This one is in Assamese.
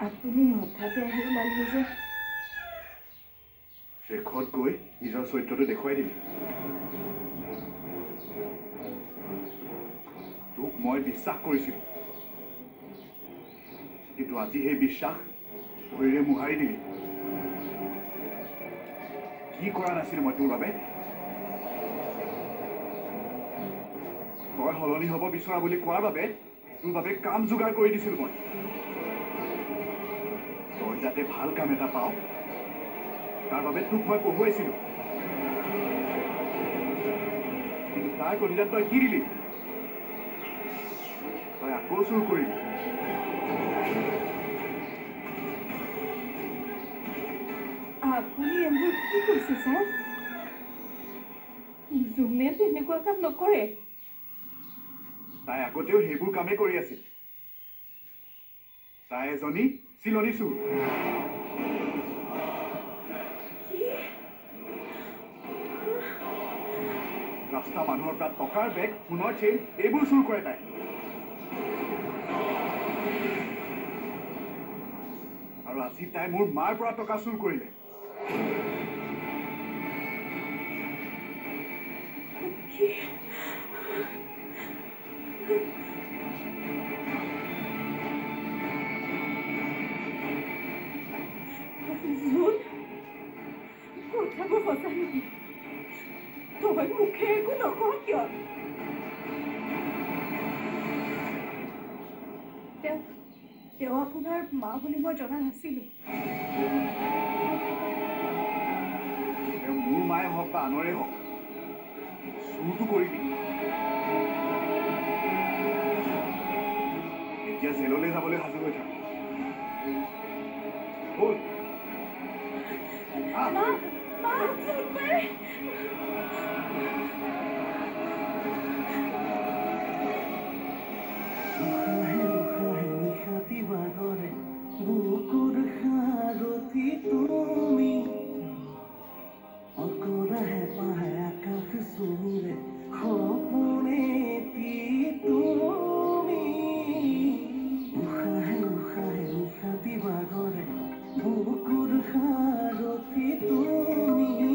আপুনি হঠাতে আহি ওলালি যে শেষত গৈ নিজৰ চৰিত্ৰটো দেখুৱাই দিলি তোক মই বিশ্বাস কৰিছিলোঁ কিন্তু আজি সেই বিশ্বাস ভৰিৰে মোহাৰি দিলি কি কৰা নাছিলোঁ মই তোৰ বাবে তই সলনি হ'ব বিচৰা বুলি কোৱাৰ বাবে তোৰ বাবে কাম যোগাৰ কৰি দিছিলোঁ মই তই যাতে ভাল কাম এটা পাওঁ তাৰ বাবে তোক মই পঢ়ুৱাইছিলোঁ কিন্তু তাৰ কলিজাত তই কি দিলি তই আকৌ চুৰ কৰিলি আপুনি এইবোৰ কি কৈছে ছাৰ যোনে তেনেকুৱা কাম নকৰে তাই আগতেও সেইবোৰ কামেই কৰি আছিল তাই এজনী চিলনী চোৰ ৰাস্তা মানুহৰ পৰা টকাৰ বেগ সোণৰ চেইন এইবোৰ চুৰ কৰে তাই আৰু আজি তাই মোৰ মাৰ পৰা টকা চুৰ কৰিলে জোন কথাবোৰ সঁচা নেকি তই মুখে একো নকওঁ কিয় তেওঁ আপোনাৰ মা বুলি মই জনা নাছিলোঁ তেওঁ মোৰ মায়ে হওক বা আনৰে হওক চুৰটো কৰিবি এতিয়া জেললৈ যাবলৈ সাজু হৈ থাক ব'ল মা মা